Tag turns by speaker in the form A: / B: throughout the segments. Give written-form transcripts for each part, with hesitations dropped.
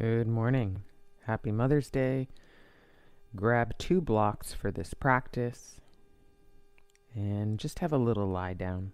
A: Good morning. Happy Mother's Day. Grab 2 blocks for this practice and just have a little lie down.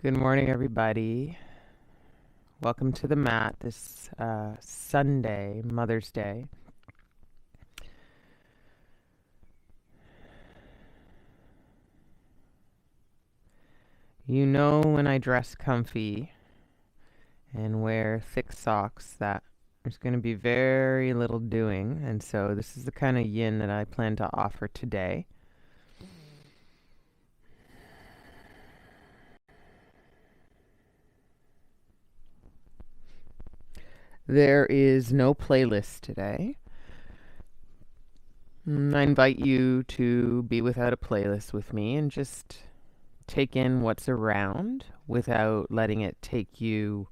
A: Good morning, everybody. Welcome to the mat this Sunday, Mother's Day. You know, when I dress comfy and wear thick socks, that there's going to be very little doing, and so this is the kind of yin that I plan to offer today. There is no playlist today. I invite you to be without a playlist with me and just take in what's around without letting it take you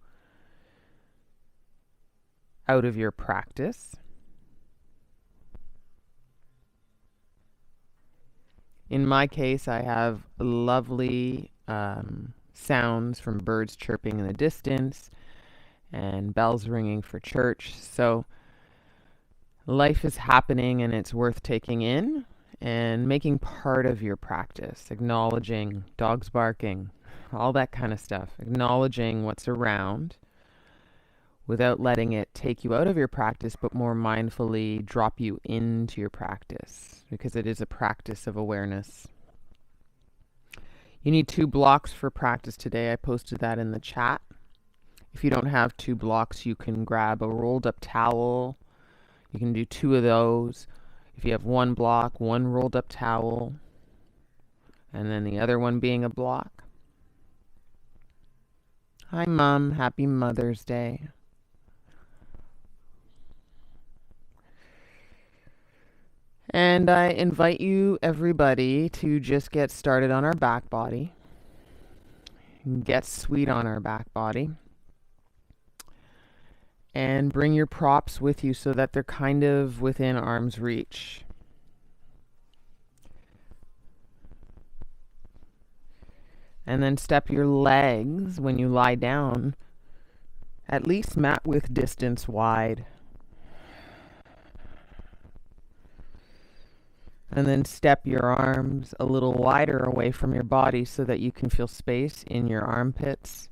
A: out of your practice. In my case, I have lovely sounds from birds chirping in the distance and bells ringing for church. So life is happening and it's worth taking in and making part of your practice, acknowledging dogs barking, all that kind of stuff, acknowledging what's around without letting it take you out of your practice, but more mindfully drop you into your practice, because it is a practice of awareness. You need 2 blocks for practice today. I posted that in the chat. If you don't have 2 blocks, you can grab a rolled up towel. You can do 2 of those. If you have 1 block, 1 rolled up towel, and then the other one being a block. Hi, Mom. Happy Mother's Day. And I invite you, everybody, to just get started on our back body. Get sweet on our back body. And bring your props with you so that they're kind of within arm's reach. And then step your legs when you lie down, at least mat width distance wide. And then step your arms a little wider away from your body so that you can feel space in your armpits.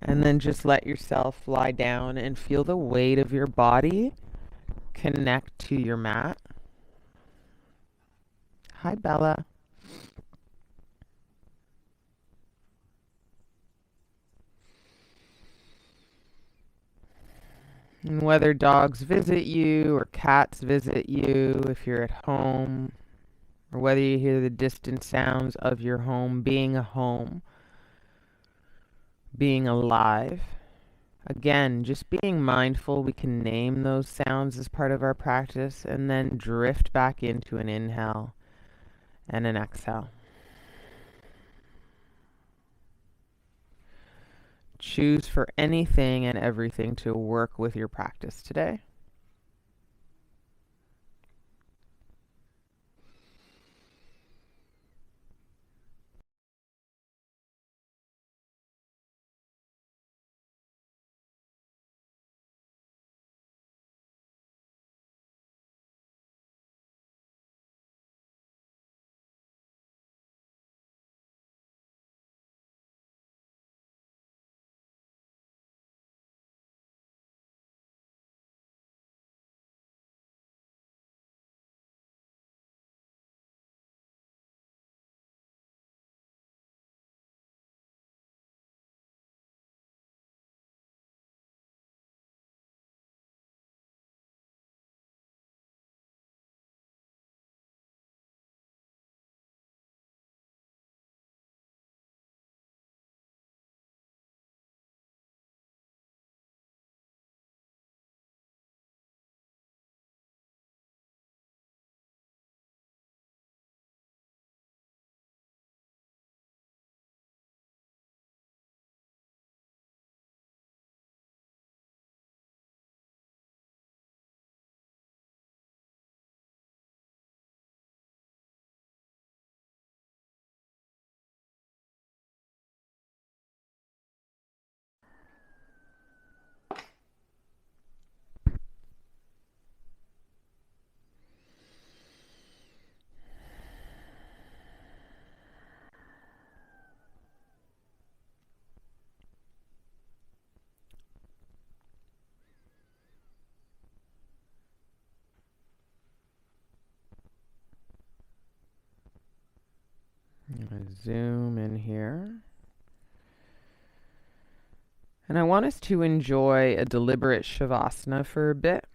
A: And then just let yourself lie down and feel the weight of your body connect to your mat. Hi, Bella. And whether dogs visit you or cats visit you, if you're at home, or whether you hear the distant sounds of your home, being a home, being alive. Again, just being mindful, we can name those sounds as part of our practice and then drift back into an inhale and an exhale. Choose for anything and everything to work with your practice today. I'm going to zoom in here. And I want us to enjoy a deliberate Shavasana for a bit.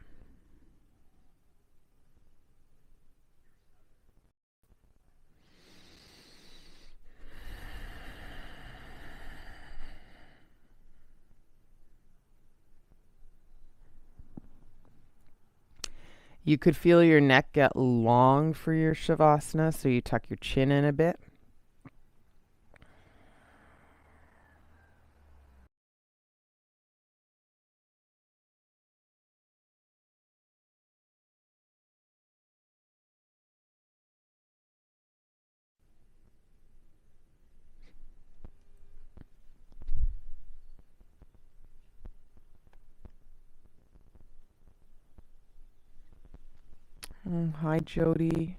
A: You could feel your neck get long for your Shavasana, so you tuck your chin in a bit. Hi, Jody.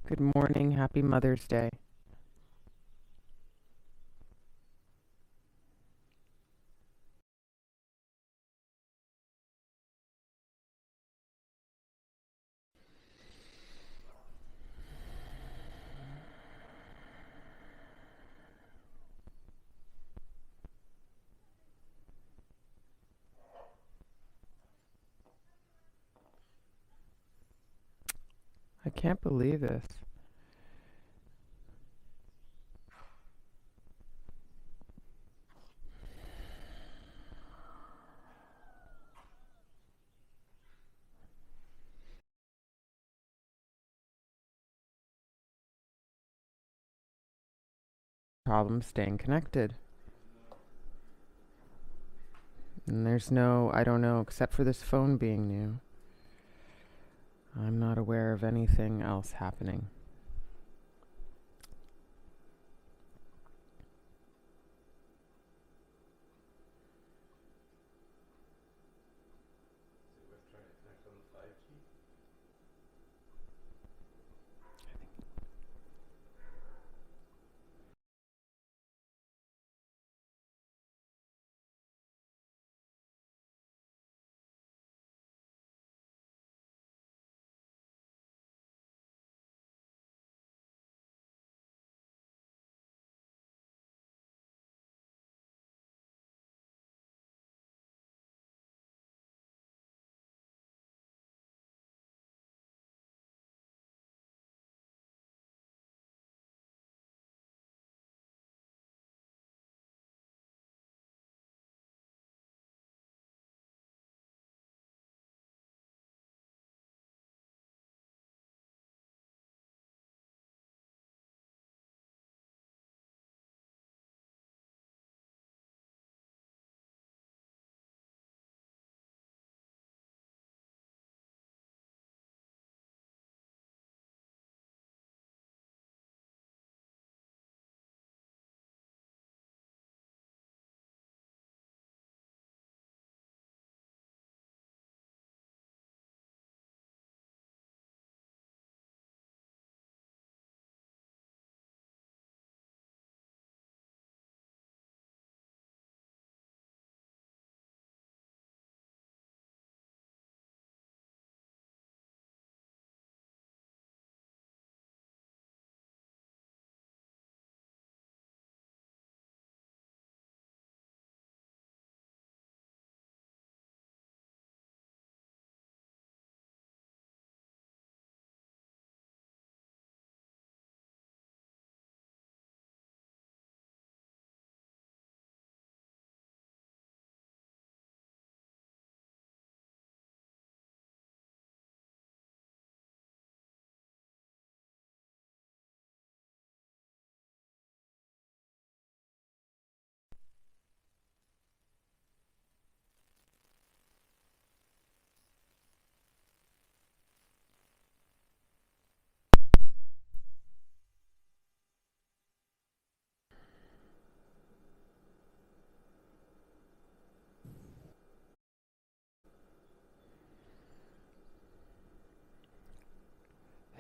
A: Good morning. Happy Mother's Day. I can't believe this. Problem staying connected. And there's no, I don't know, except for this phone being new. I'm not aware of anything else happening.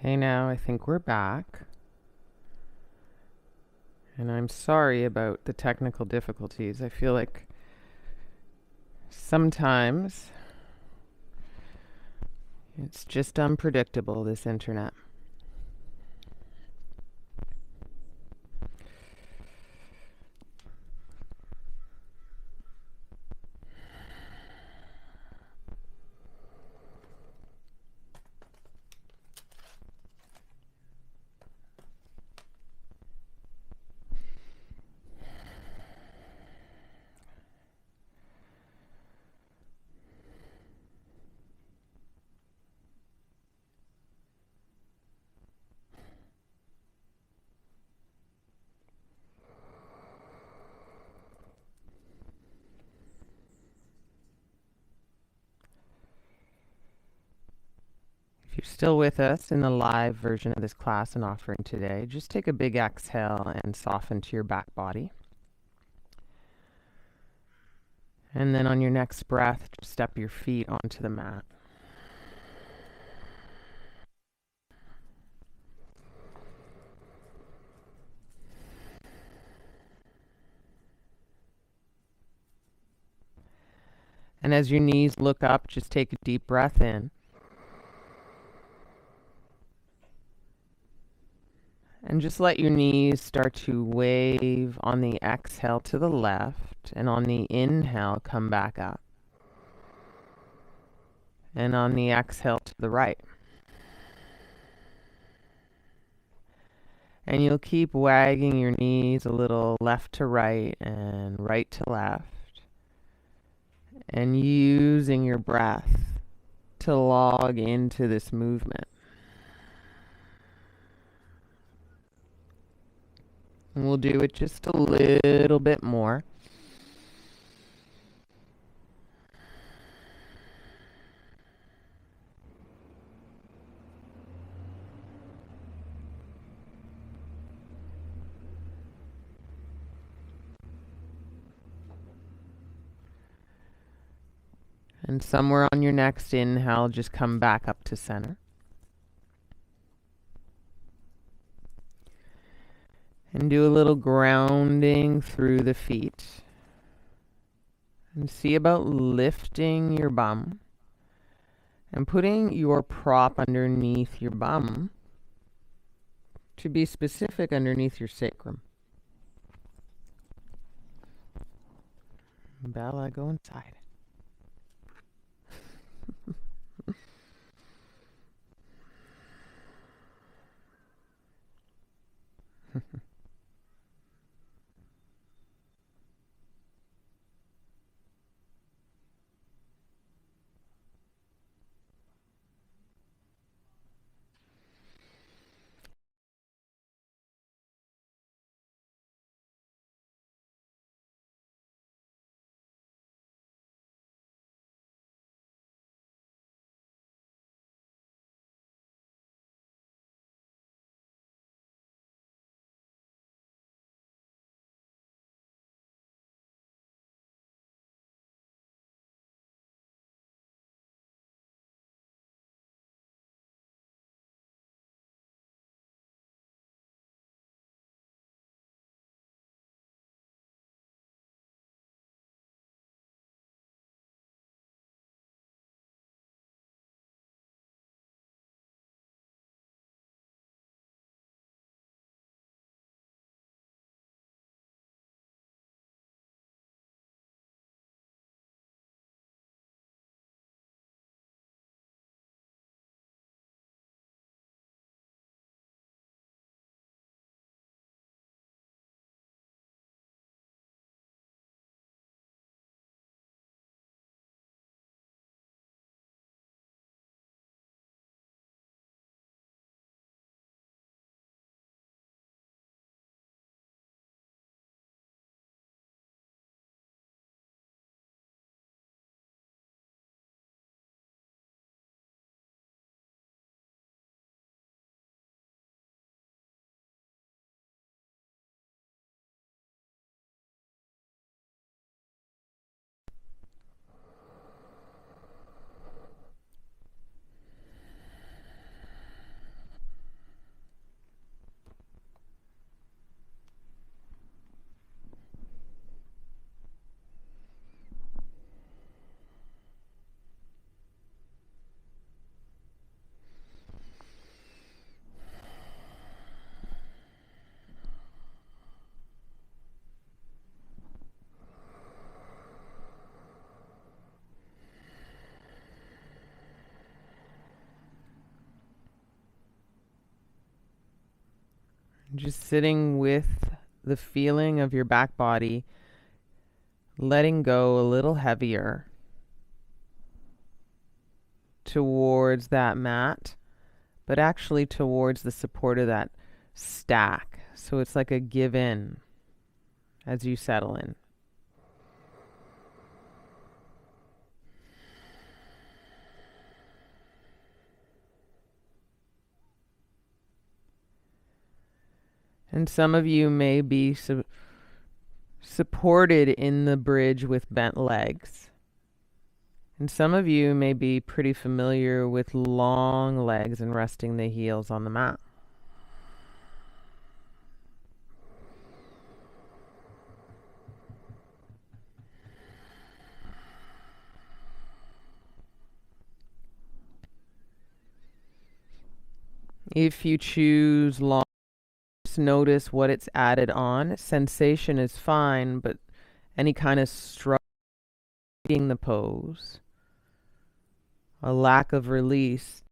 A: Hey, now I think we're back. And I'm sorry about the technical difficulties. I feel like sometimes it's just unpredictable, this internet. If you're still with us in the live version of this class and offering today, just take a big exhale and soften to your back body. And then on your next breath, just step your feet onto the mat. And as your knees look up, just take a deep breath in. And just let your knees start to wave on the exhale to the left, and on the inhale, come back up. And on the exhale to the right. And you'll keep wagging your knees a little left to right and right to left, and using your breath to log into this movement. And we'll do it just a little bit more. And somewhere on your next inhale, just come back up to center. And do a little grounding through the feet. And see about lifting your bum and putting your prop underneath your bum, to be specific, underneath your sacrum. Bella, go inside. Just sitting with the feeling of your back body, letting go a little heavier towards that mat, but actually towards the support of that stack. So it's like a give in as you settle in. And some of you may be supported in the bridge with bent legs. And some of you may be pretty familiar with long legs and resting the heels on the mat. If you choose long, just notice what it's added on. Sensation is fine, but any kind of struggle in the pose, a lack of release.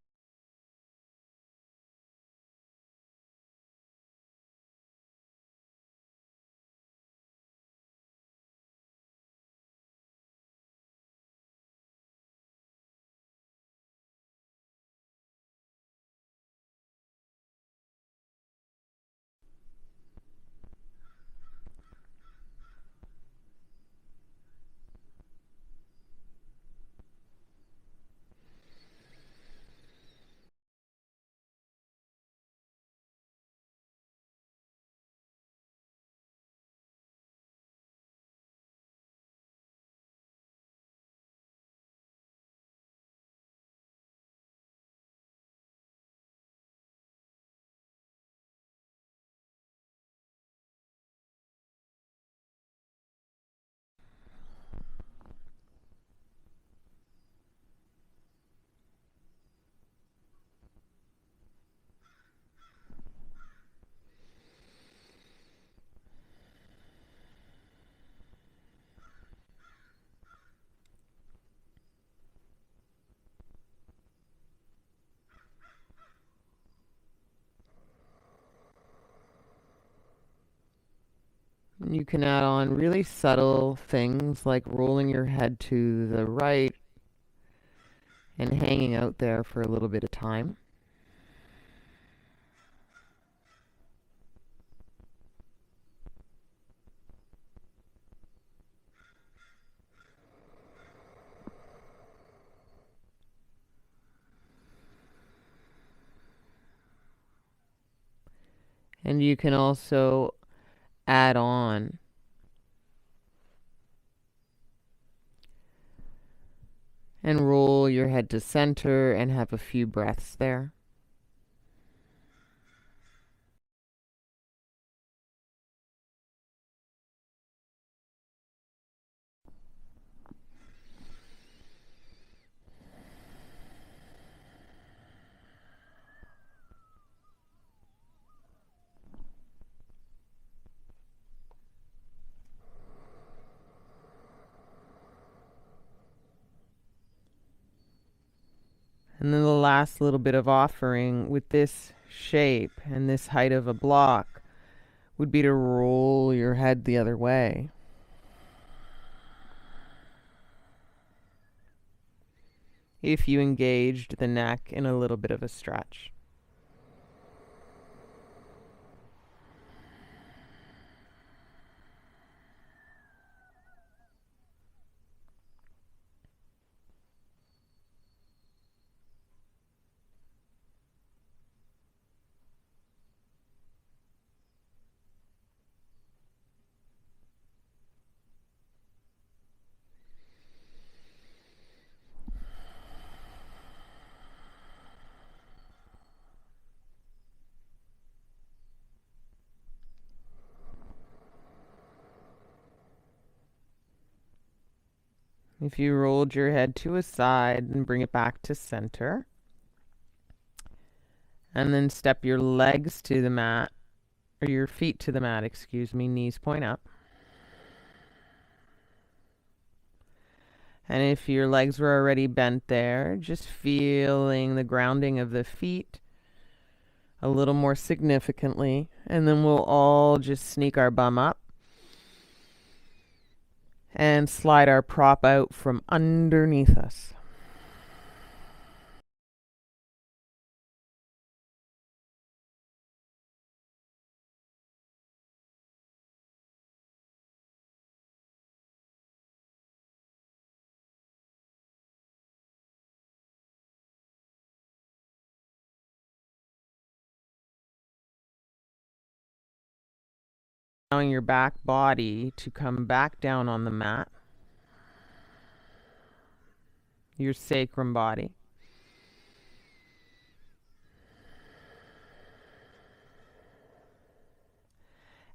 A: You can add on really subtle things like rolling your head to the right and hanging out there for a little bit of time. And you can also add on and roll your head to center and have a few breaths there. And then the last little bit of offering with this shape and this height of a block would be to roll your head the other way. If you engaged the neck in a little bit of a stretch. If you rolled your head to a side and bring it back to center, and then step your legs to the mat, or your feet to the mat, excuse me, knees point up. And if your legs were already bent there, just feeling the grounding of the feet a little more significantly. And then we'll all just sneak our bum up and slide our prop out from underneath us. allowing your back body to come back down on the mat, your sacrum body.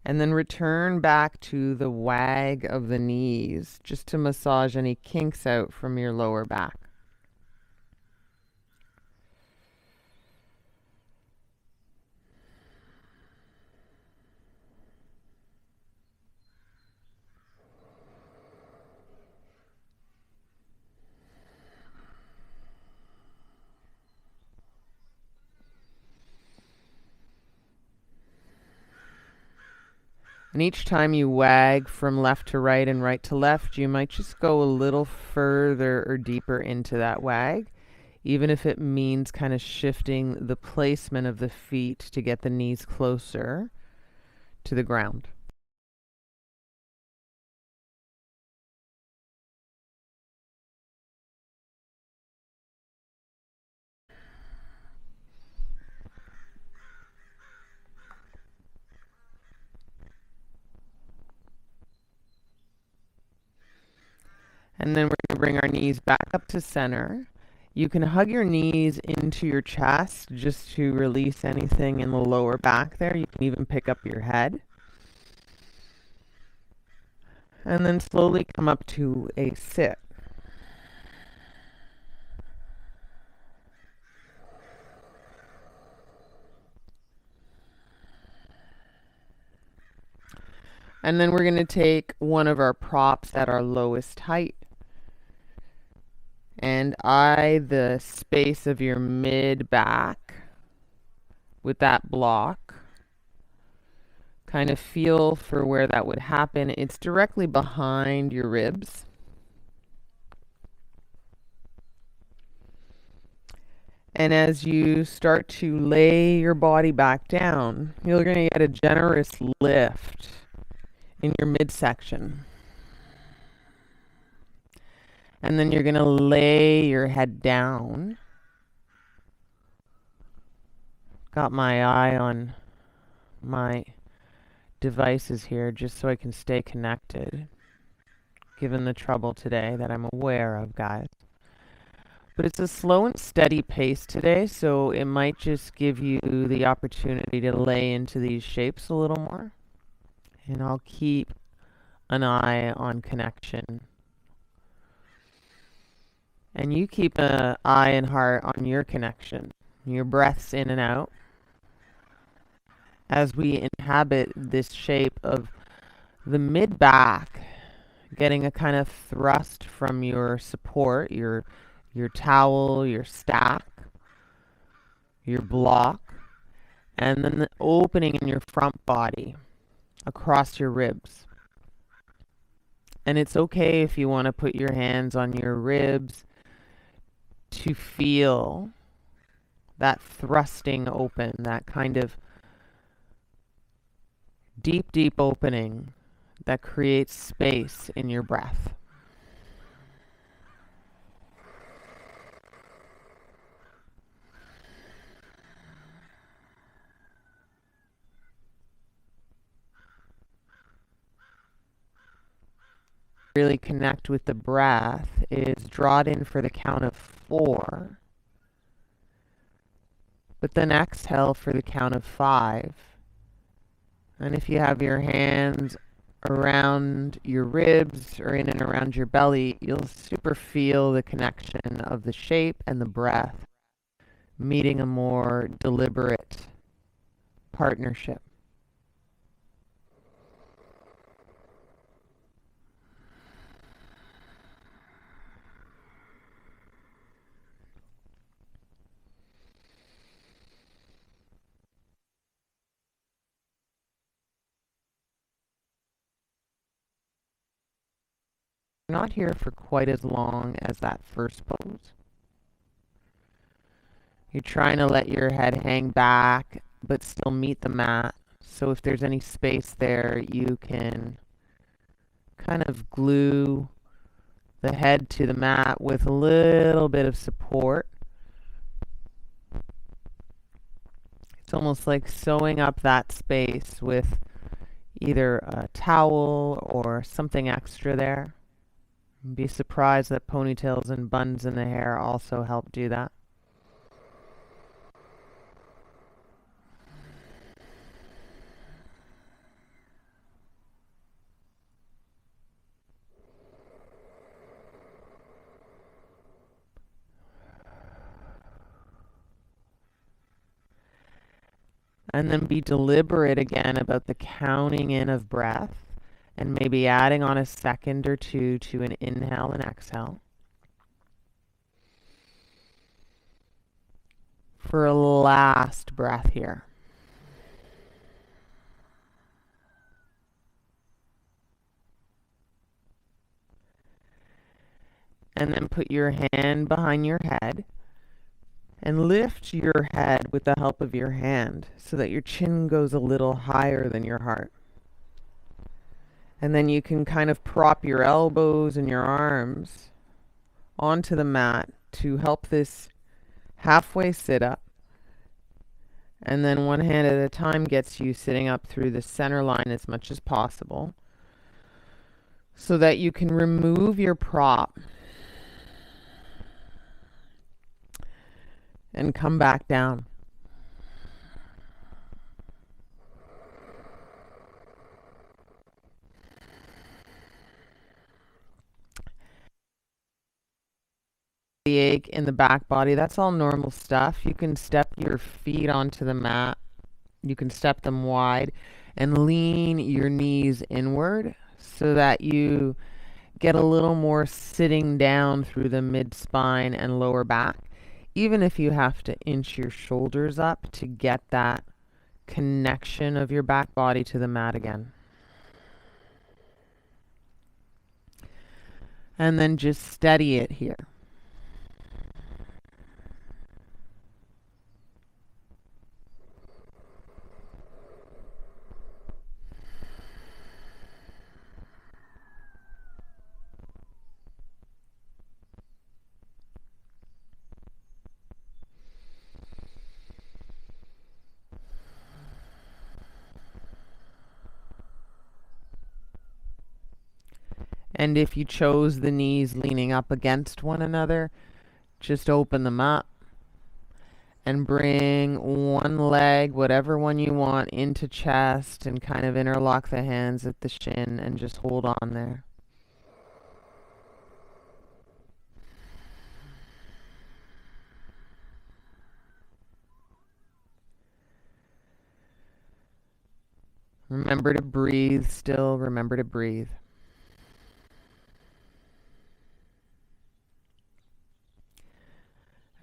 A: And then return back to the wag of the knees, just to massage any kinks out from your lower back. And each time you wag from left to right and right to left, you might just go a little further or deeper into that wag, even if it means kind of shifting the placement of the feet to get the knees closer to the ground. And then we're going to bring our knees back up to center. You can hug your knees into your chest just to release anything in the lower back there. You can even pick up your head. And then slowly come up to a sit. And then we're going to take one of our props at our lowest height and eye the space of your mid back with that block. Kind of feel for where that would happen. It's directly behind your ribs. And as you start to lay your body back down, you're going to get a generous lift in your midsection. And then you're going to lay your head down. Got my eye on my devices here just so I can stay connected, given the trouble today that I'm aware of, guys. But it's a slow and steady pace today, so it might just give you the opportunity to lay into these shapes a little more. And I'll keep an eye on connection. And you keep an eye and heart on your connection, your breaths in and out, as we inhabit this shape of the mid-back, getting a kind of thrust from your support, your towel, your stack, your block, and then the opening in your front body across your ribs. And it's okay if you want to put your hands on your ribs to feel that thrusting open, that kind of deep, deep opening that creates space in your breath. Really connect with the breath is draw it in for the count of 4, but then exhale for the count of 5. And if you have your hands around your ribs or in and around your belly, you'll super feel the connection of the shape and the breath meeting a more deliberate partnership. We're not here for quite as long as that first pose. You're trying to let your head hang back, but still meet the mat. So if there's any space there, you can kind of glue the head to the mat with a little bit of support. It's almost like sewing up that space with either a towel or something extra there. Be surprised that ponytails and buns in the hair also help do that. And then be deliberate again about the counting in of breath and maybe adding on a second or two to an inhale and exhale. For a last breath here. And then put your hand behind your head and lift your head with the help of your hand so that your chin goes a little higher than your heart. And then you can kind of prop your elbows and your arms onto the mat to help this halfway sit up. And then one hand at a time gets you sitting up through the center line as much as possible so that you can remove your prop and come back down. The ache in the back body, that's all normal stuff. You can step your feet onto the mat. You can step them wide and lean your knees inward so that you get a little more sitting down through the mid-spine and lower back, even if you have to inch your shoulders up to get that connection of your back body to the mat again. And then just steady it here. And if you chose the knees leaning up against one another, just open them up and bring one leg, whatever one you want, into chest and kind of interlock the hands at the shin and just hold on there. Remember to breathe still. Remember to breathe.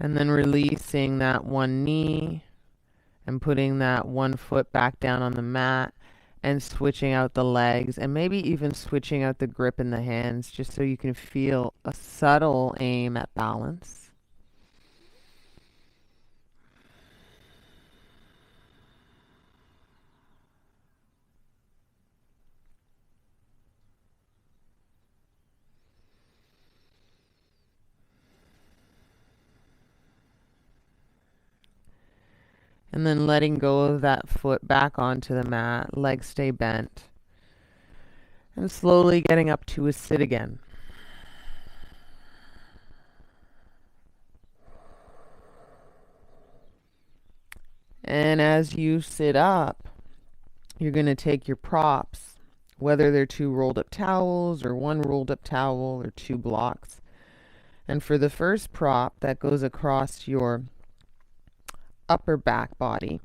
A: And then releasing that one knee and putting that one foot back down on the mat and switching out the legs and maybe even switching out the grip in the hands just so you can feel a subtle aim at balance. And then letting go of that foot back onto the mat, legs stay bent. And slowly getting up to a sit again. And as you sit up, you're going to take your props, whether they're two rolled up towels or one rolled up towel or two blocks. And for the first prop that goes across your upper back body,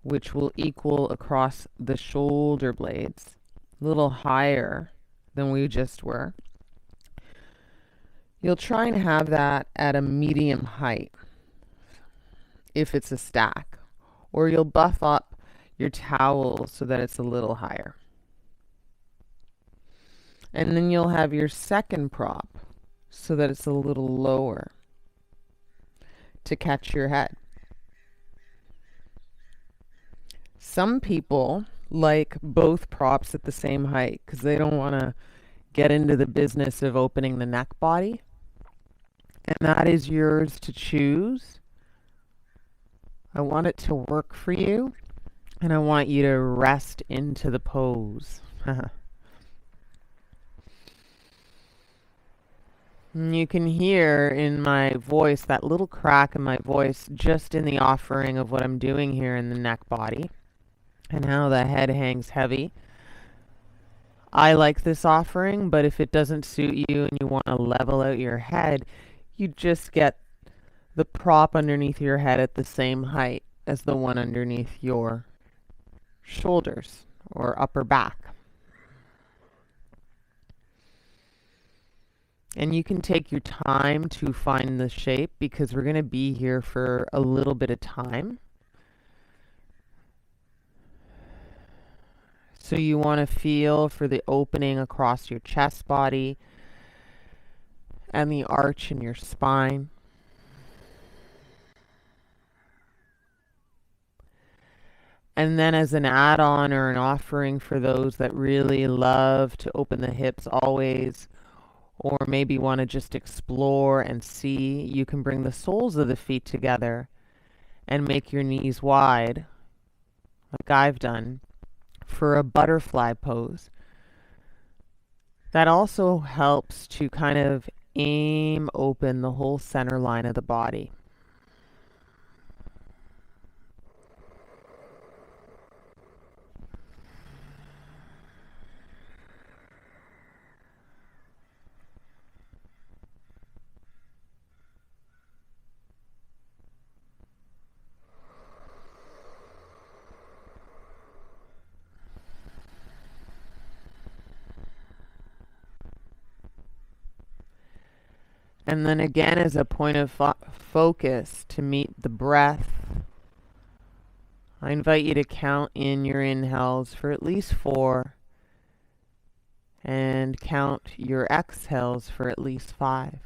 A: which will equal across the shoulder blades, a little higher than we just were. You'll try and have that at a medium height if it's a stack, or you'll buff up your towel so that it's a little higher. And then you'll have your second prop so that it's a little lower to catch your head. Some people like both props at the same height because they don't want to get into the business of opening the neck body. And that is yours to choose. I want it to work for you. And I want you to rest into the pose. And you can hear in my voice, that little crack in my voice, just in the offering of what I'm doing here in the neck body and how the head hangs heavy. I like this offering, but if it doesn't suit you and you want to level out your head, you just get the prop underneath your head at the same height as the one underneath your shoulders or upper back. And you can take your time to find the shape because we're going to be here for a little bit of time. So you want to feel for the opening across your chest body and the arch in your spine. And then as an add-on or an offering for those that really love to open the hips always, or maybe want to just explore and see, you can bring the soles of the feet together and make your knees wide, like I've done, for a butterfly pose. That also helps to kind of aim open the whole center line of the body. And then again, as a point of focus to meet the breath, I invite you to count in your inhales for at least 4 and count your exhales for at least 5.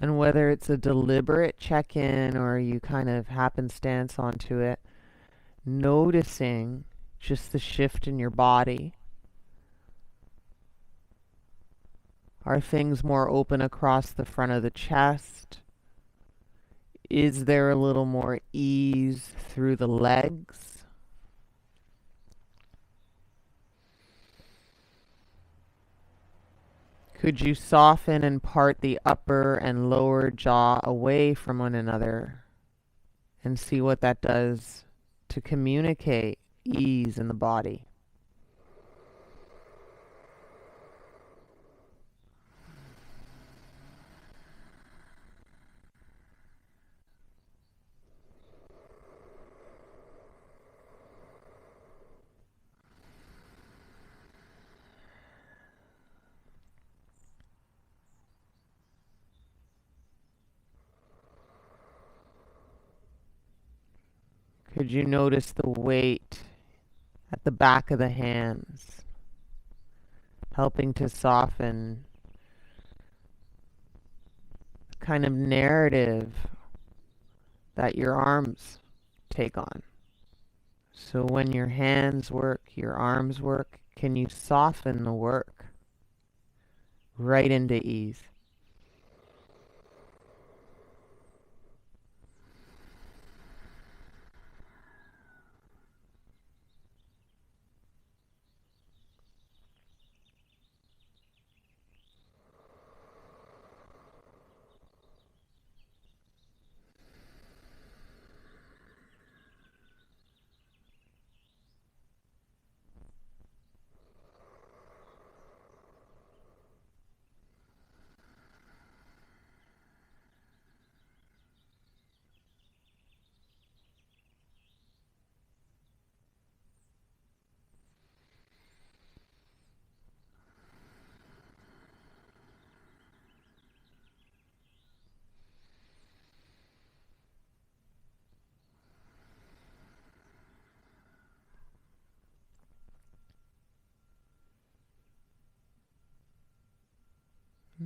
A: And whether it's a deliberate check-in or you kind of happenstance onto it, noticing just the shift in your body. Are things more open across the front of the chest? Is there a little more ease through the legs? Could you soften and part the upper and lower jaw away from one another and see what that does to communicate ease in the body? Could you notice the weight at the back of the hands, helping to soften the kind of narrative that your arms take on? So when your hands work, your arms work, can you soften the work right into ease?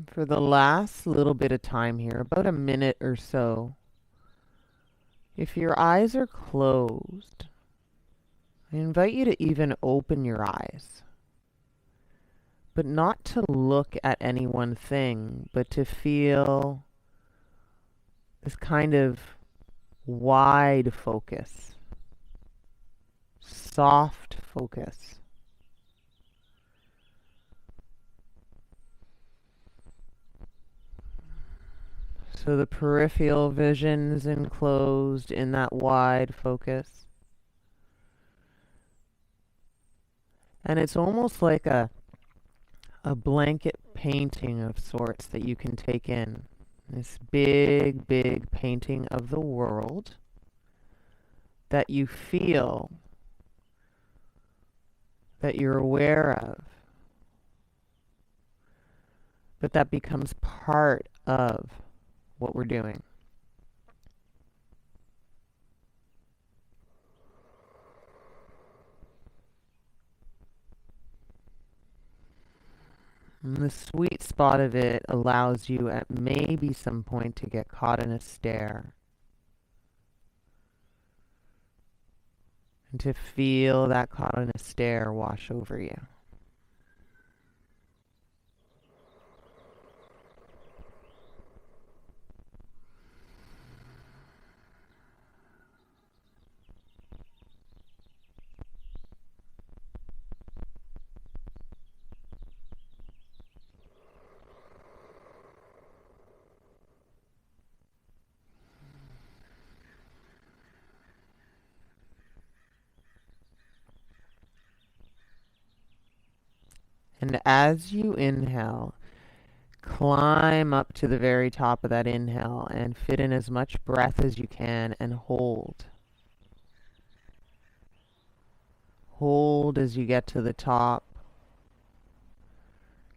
A: For the last little bit of time here, about a minute or so, if your eyes are closed, I invite you to even open your eyes, but not to look at any one thing, but to feel this kind of wide focus, soft focus. So the peripheral vision's enclosed in that wide focus. And it's almost like a blanket painting of sorts that you can take in. This big, big painting of the world that you feel, that you're aware of, but that becomes part of what we're doing. And the sweet spot of it allows you at maybe some point to get caught in a stare and to feel that caught in a stare wash over you. And as you inhale, climb up to the very top of that inhale and fit in as much breath as you can and hold. Hold as you get to the top.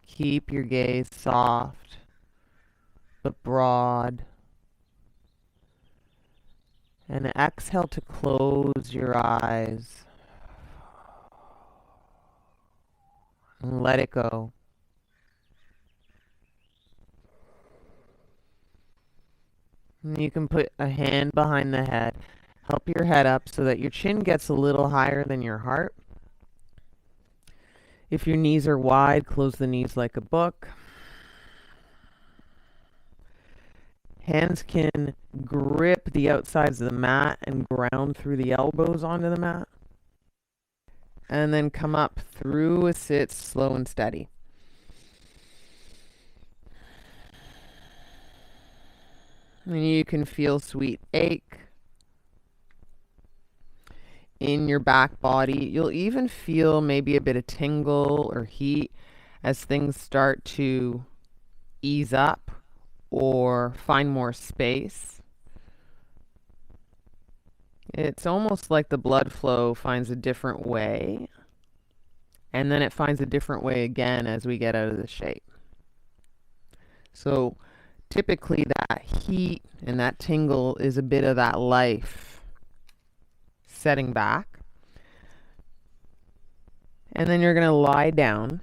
A: Keep your gaze soft but broad. And exhale to close your eyes and let it go. And you can put a hand behind the head. Help your head up so that your chin gets a little higher than your heart. If your knees are wide, close the knees like a book. Hands can grip the outsides of the mat and ground through the elbows onto the mat. And then come up through a sit, slow and steady. And you can feel sweet ache in your back body. You'll even feel maybe a bit of tingle or heat as things start to ease up or find more space. It's almost like the blood flow finds a different way, and then it finds a different way again as we get out of the shape. So typically that heat and that tingle is a bit of that life setting back. And then you're going to lie down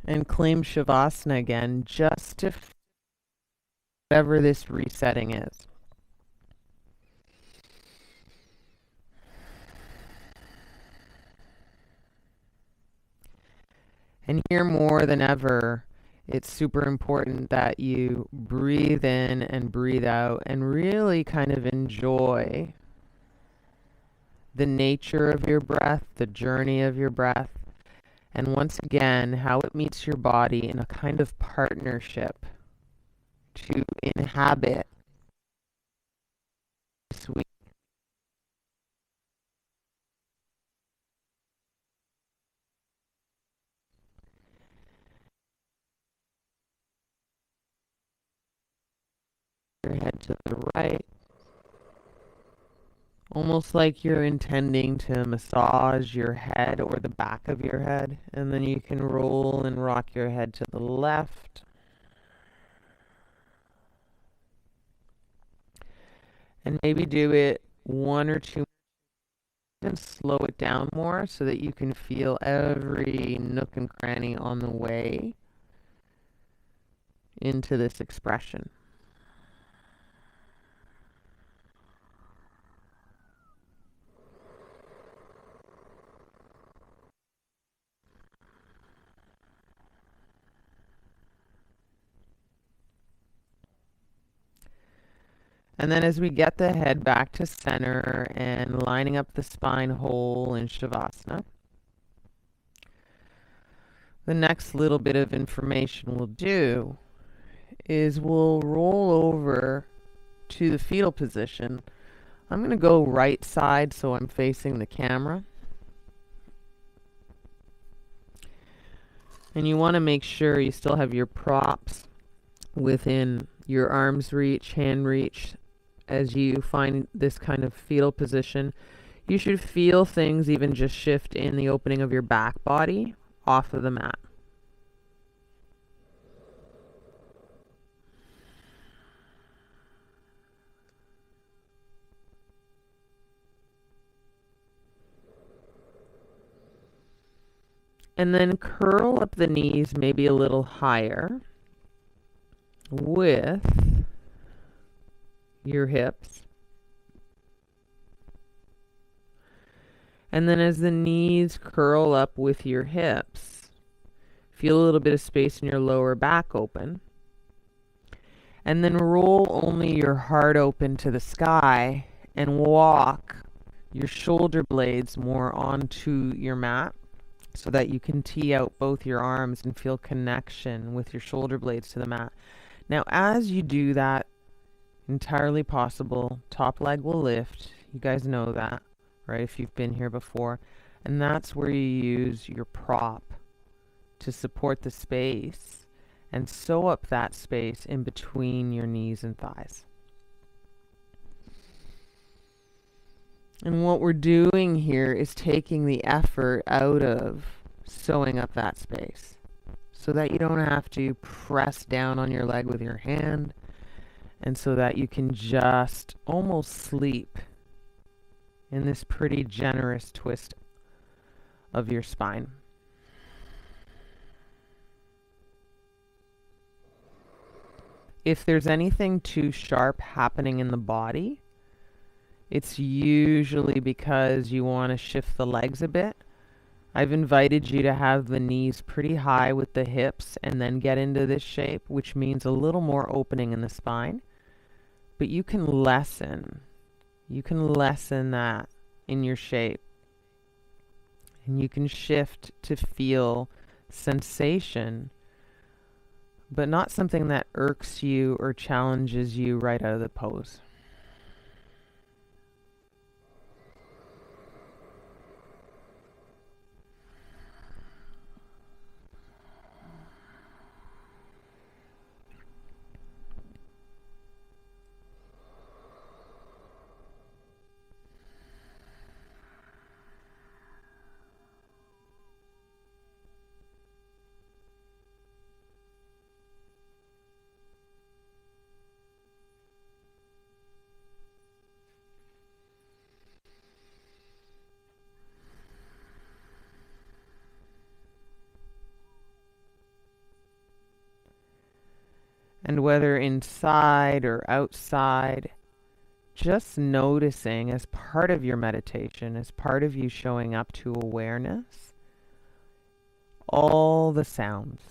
A: and claim Shavasana again, just to whatever this resetting is. And here more than ever, it's super important that you breathe in and breathe out and really kind of enjoy the nature of your breath, the journey of your breath, and once again, how it meets your body in a kind of partnership to inhabit sweet. Your head to the right, almost like you're intending to massage your head or the back of your head, and then you can roll and rock your head to the left. And maybe do it one or two and slow it down more so that you can feel every nook and cranny on the way. into this expression. And then as we get the head back to center and lining up the spine whole in Shavasana, the next little bit of information we'll do is we'll roll over to the fetal position. I'm going to go right side so I'm facing the camera. And you want to make sure you still have your props within your arm's reach, hand reach. As you find this kind of fetal position, you should feel things even just shift in the opening of your back body off of the mat. And then curl up the knees maybe a little higher with your hips. And then as the knees curl up with your hips, feel a little bit of space in your lower back open. And then roll only your heart open to the sky and walk your shoulder blades more onto your mat so that you can tee out both your arms and feel connection with your shoulder blades to the mat. Now, as you do that, entirely possible, top leg will lift. You guys know that, right, if you've been here before. And that's where you use your prop to support the space and sew up that space in between your knees and thighs. And what we're doing here is taking the effort out of sewing up that space so that you don't have to press down on your leg with your hand, and so that you can just almost sleep in this pretty generous twist of your spine. If there's anything too sharp happening in the body, it's usually because you want to shift the legs a bit. I've invited you to have the knees pretty high with the hips and then get into this shape, which means a little more opening in the spine. But you can lessen that in your shape. And you can shift to feel sensation, but not something that irks you or challenges you right out of the pose. And whether inside or outside, just noticing as part of your meditation, as part of you showing up to awareness, all the sounds.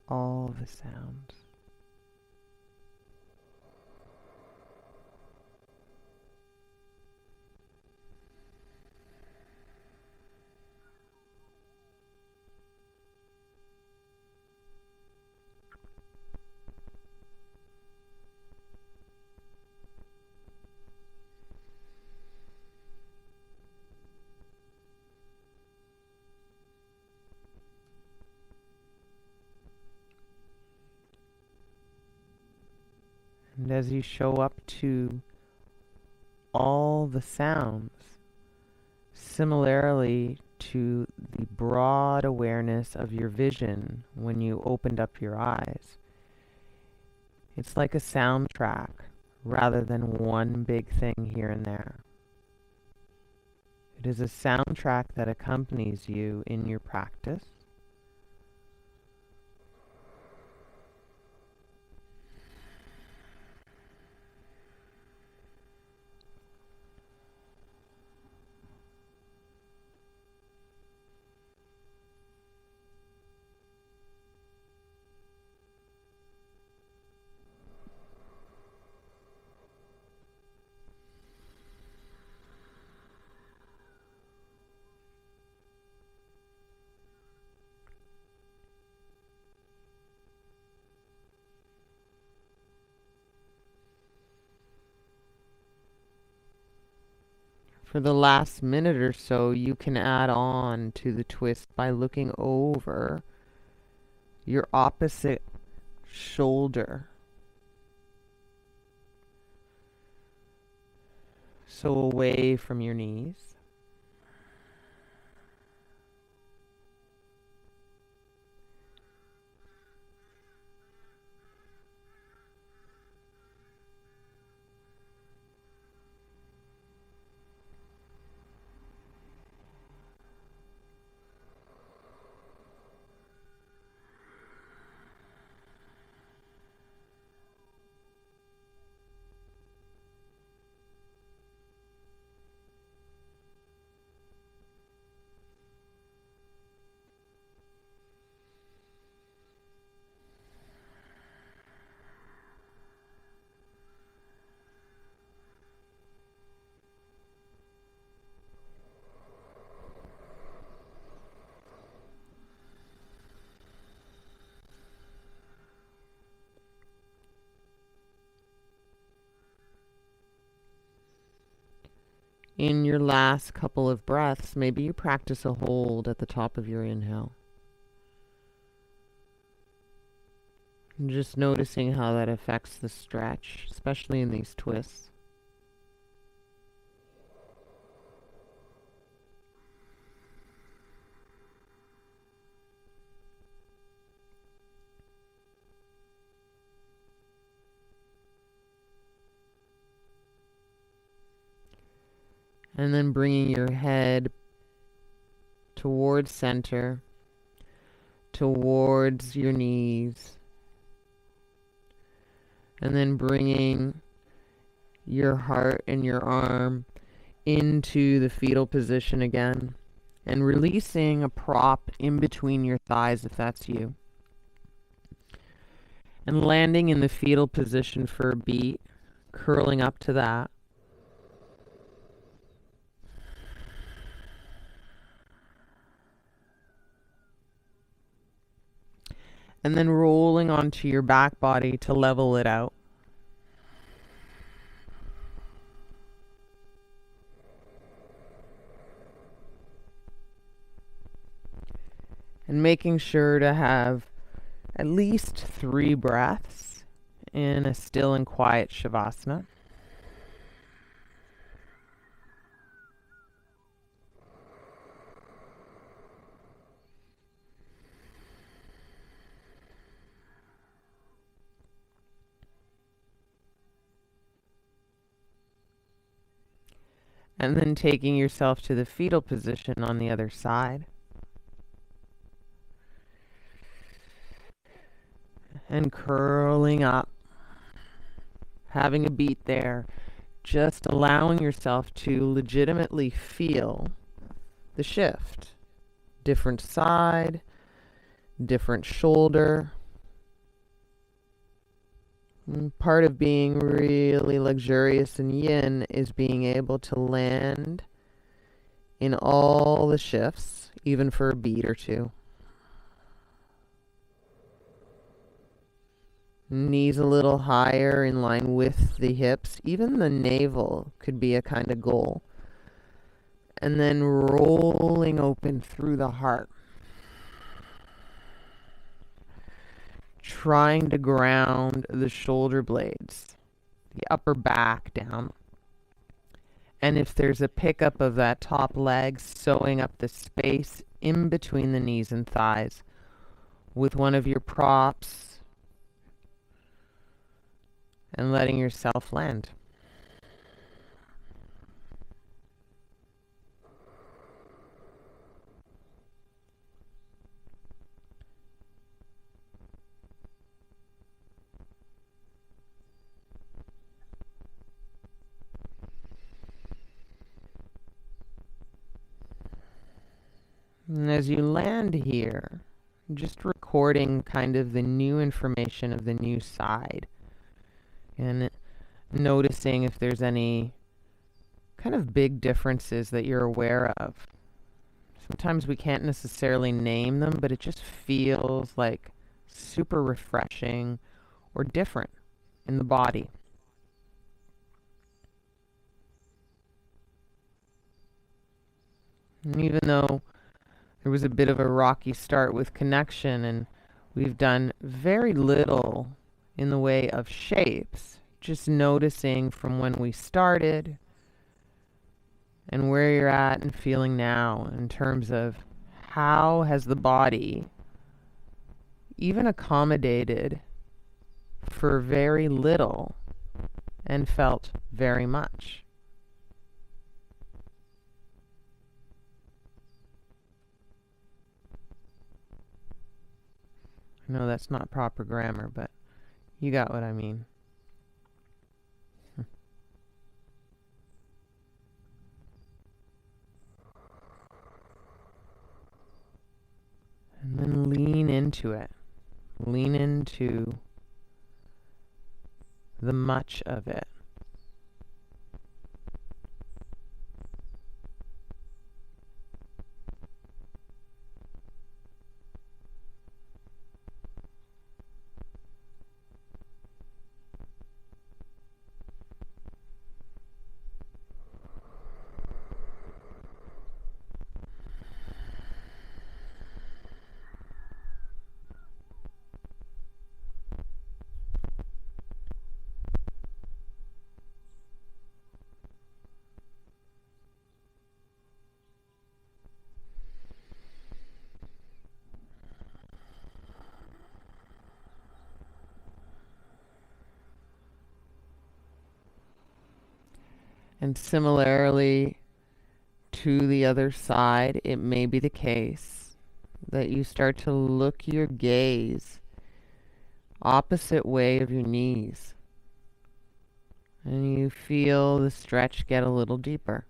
A: All the sounds. And as you show up to all the sounds, similarly to the broad awareness of your vision when you opened up your eyes, it's like a soundtrack rather than one big thing here and there. It is a soundtrack that accompanies you in your practice. For the last minute or so, you can add on to the twist by looking over your opposite shoulder. So away from your knees. In your last couple of breaths, maybe you practice a hold at the top of your inhale. And just noticing how that affects the stretch, especially in these twists. And then bringing your head towards center, towards your knees. And then bringing your heart and your arm into the fetal position again. And releasing a prop in between your thighs if that's you. And landing in the fetal position for a beat, curling up to that. And then rolling onto your back body to level it out. And making sure to have at least 3 breaths in a still and quiet Shavasana. And then taking yourself to the fetal position on the other side. And curling up, having a beat there, just allowing yourself to legitimately feel the shift. Different side, different shoulder. Part of being really luxurious in yin is being able to land in all the shifts, even for a beat or two. Knees a little higher in line with the hips. Even the navel could be a kind of goal. And then rolling open through the heart. Trying to ground the shoulder blades the upper back down. And if there's a pickup of that top leg, sewing up the space in between the knees and thighs with one of your props and letting yourself land. And as you land here, just recording kind of the new information of the new side and noticing if there's any kind of big differences that you're aware of. Sometimes we can't necessarily name them, but it just feels like super refreshing or different in the body. And even though there was a bit of a rocky start with connection, and we've done very little in the way of shapes, just noticing from when we started and where you're at and feeling now in terms of how has the body even accommodated for very little and felt very much. I know that's not proper grammar, but you got what I mean. And then lean into it. Lean into the much of it. And similarly to the other side, it may be the case that you start to look your gaze opposite way of your knees. And you feel the stretch get a little deeper.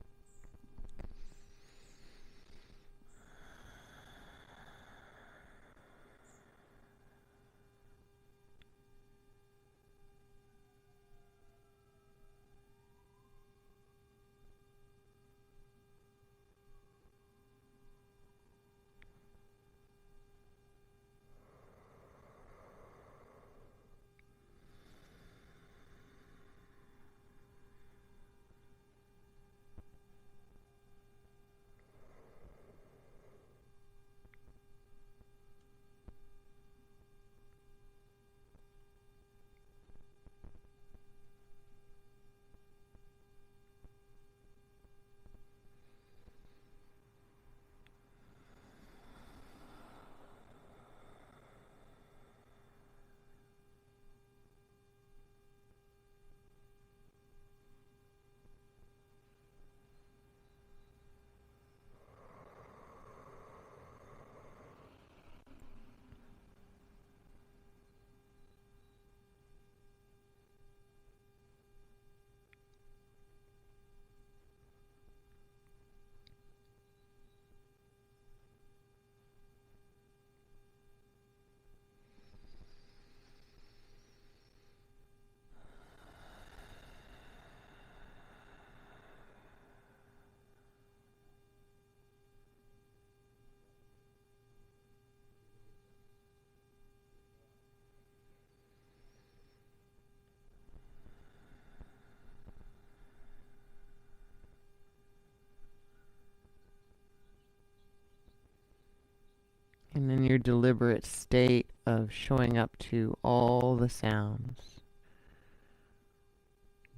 A: And in your deliberate state of showing up to all the sounds,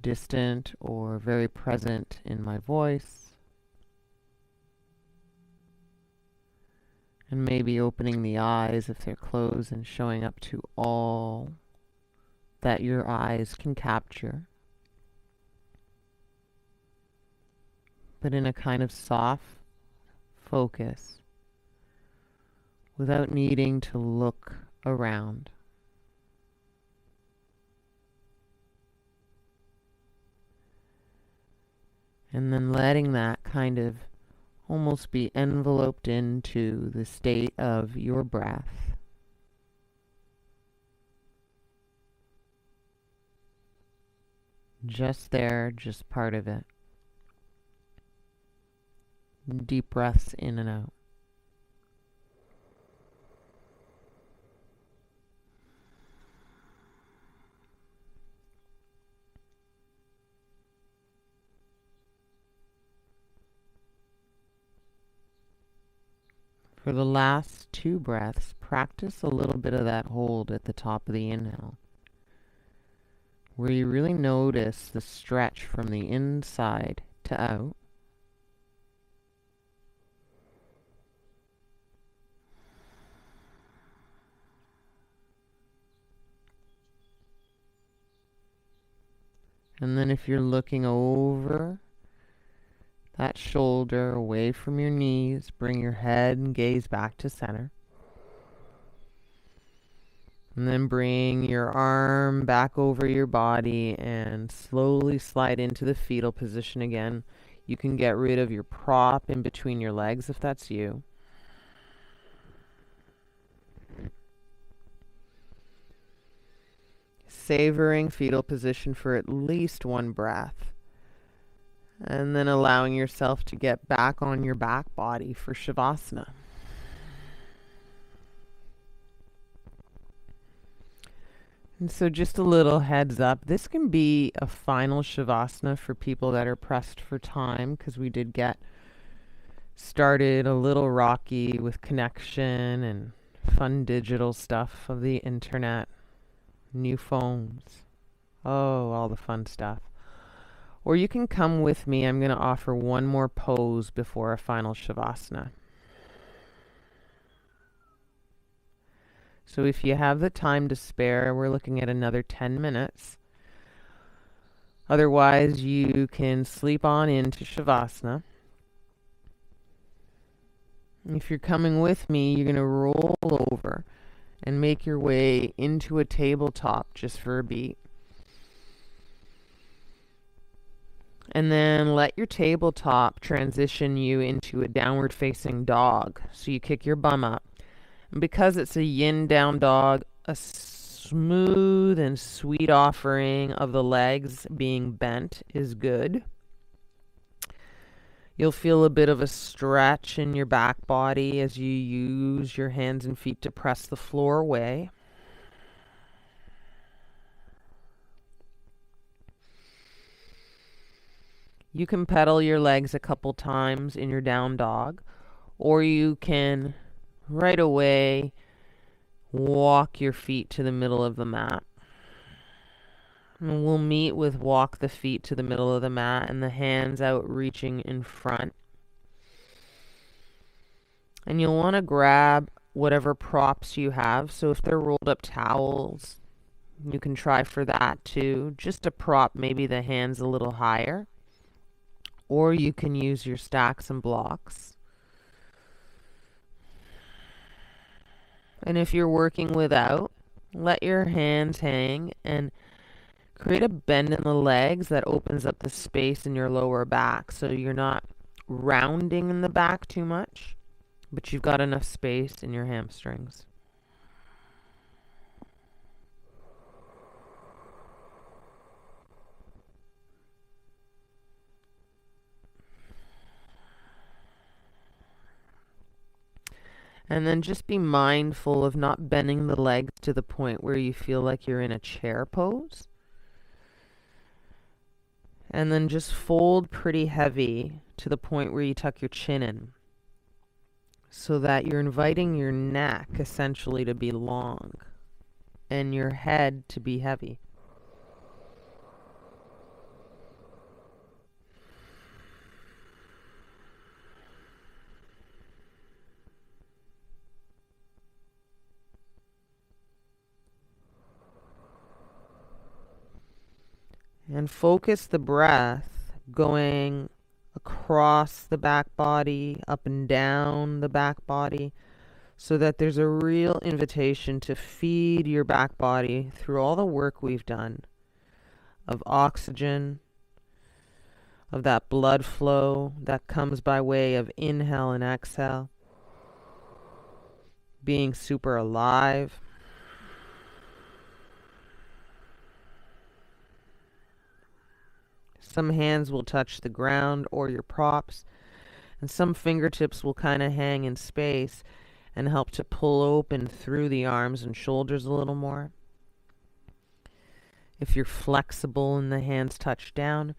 A: distant or very present in my voice. And maybe opening the eyes if they're closed and showing up to all that your eyes can capture, but in a kind of soft focus without needing to look around. And then letting that kind of almost be enveloped into the state of your breath. Just there, just part of it. Deep breaths in and out. For the last 2 breaths, practice a little bit of that hold at the top of the inhale, where you really notice the stretch from the inside to out. And then if you're looking over that shoulder away from your knees, bring your head and gaze back to center. And then bring your arm back over your body and slowly slide into the fetal position again. You can get rid of your prop in between your legs if that's you. Savoring fetal position for at least 1 breath. And then allowing yourself to get back on your back body for Shavasana. And so just a little heads up, this can be a final Shavasana for people that are pressed for time, because we did get started a little rocky with connection and fun digital stuff of the internet, new phones, all the fun stuff. Or you can come with me. I'm going to offer one more pose before a final Shavasana. So if you have the time to spare, we're looking at another 10 minutes. Otherwise, you can sleep on into Shavasana. If you're coming with me, you're going to roll over and make your way into a tabletop just for a beat. And then let your tabletop transition you into a downward facing dog. So you kick your bum up. And because it's a yin down dog, a smooth and sweet offering of the legs being bent is good. You'll feel a bit of a stretch in your back body as you use your hands and feet to press the floor away. You can pedal your legs a couple times in your down dog, or you can right away walk your feet to the middle of the mat. And we'll meet with walk the feet to the middle of the mat and the hands out reaching in front. And you'll want to grab whatever props you have. So if they're rolled up towels, you can try for that too. Just to prop maybe the hands a little higher. Or you can use your stacks and blocks. And if you're working without, let your hands hang and create a bend in the legs that opens up the space in your lower back. So you're not rounding in the back too much, but you've got enough space in your hamstrings. And then just be mindful of not bending the legs to the point where you feel like you're in a chair pose. And then just fold pretty heavy to the point where you tuck your chin in, so that you're inviting your neck essentially to be long and your head to be heavy. And focus the breath going across the back body, up and down the back body, so that there's a real invitation to feed your back body through all the work we've done of oxygen, of that blood flow that comes by way of inhale and exhale, being super alive. Some hands will touch the ground or your props, and some fingertips will kind of hang in space and help to pull open through the arms and shoulders a little more. If you're flexible and the hands touch down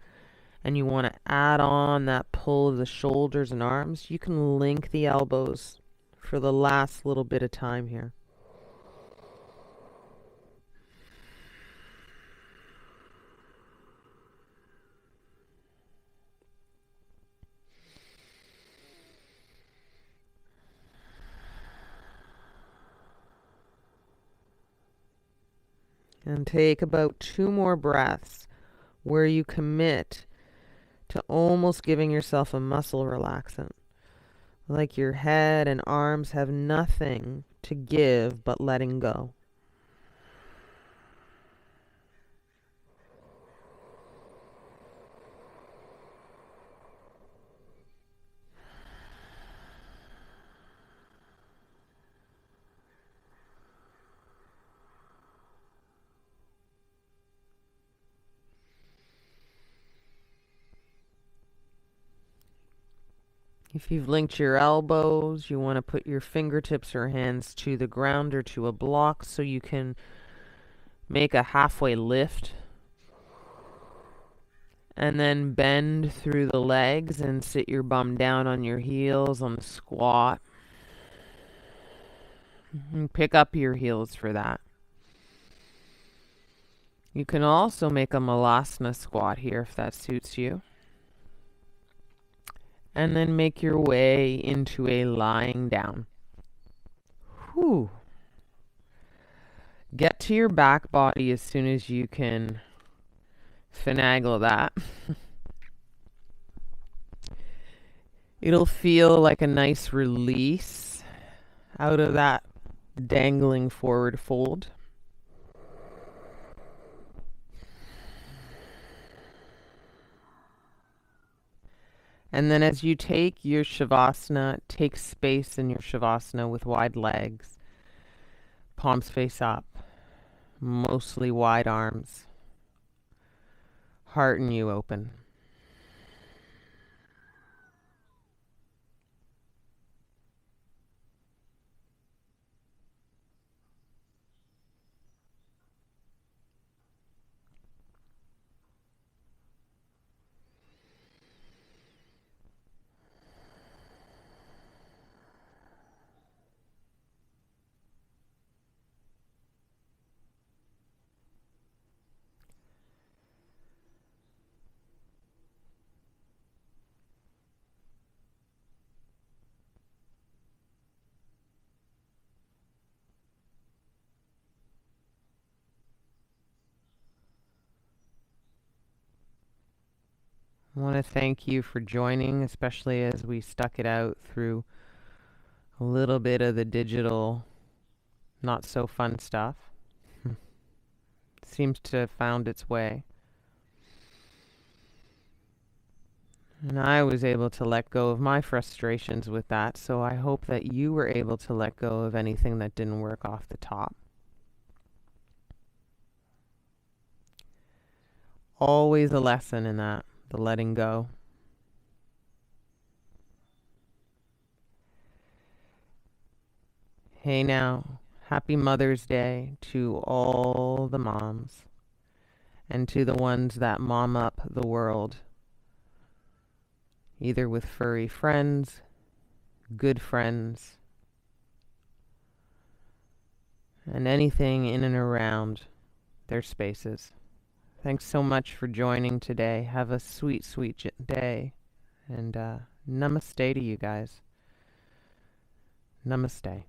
A: and you want to add on that pull of the shoulders and arms, you can link the elbows for the last little bit of time here. And take about 2 more breaths where you commit to almost giving yourself a muscle relaxant. Like your head and arms have nothing to give but letting go. If you've linked your elbows, you want to put your fingertips or hands to the ground or to a block so you can make a halfway lift. And then bend through the legs and sit your bum down on your heels on the squat. And pick up your heels for that. You can also make a malasana squat here if that suits you. And then make your way into a lying down. Whew. Get to your back body as soon as you can finagle that. It'll feel like a nice release out of that dangling forward fold. And then as you take your Shavasana, take space in your Shavasana with wide legs, palms face up, mostly wide arms, heart and you open. I want to thank you for joining, especially as we stuck it out through a little bit of the digital, not so fun stuff. Seems to have found its way. And I was able to let go of my frustrations with that, so I hope that you were able to let go of anything that didn't work off the top. Always a lesson in that, the letting go. Hey now, happy Mother's Day to all the moms and to the ones that mom up the world, either with furry friends, good friends, and anything in and around their spaces. Thanks so much for joining today. Have a sweet, sweet day. And namaste to you guys. Namaste.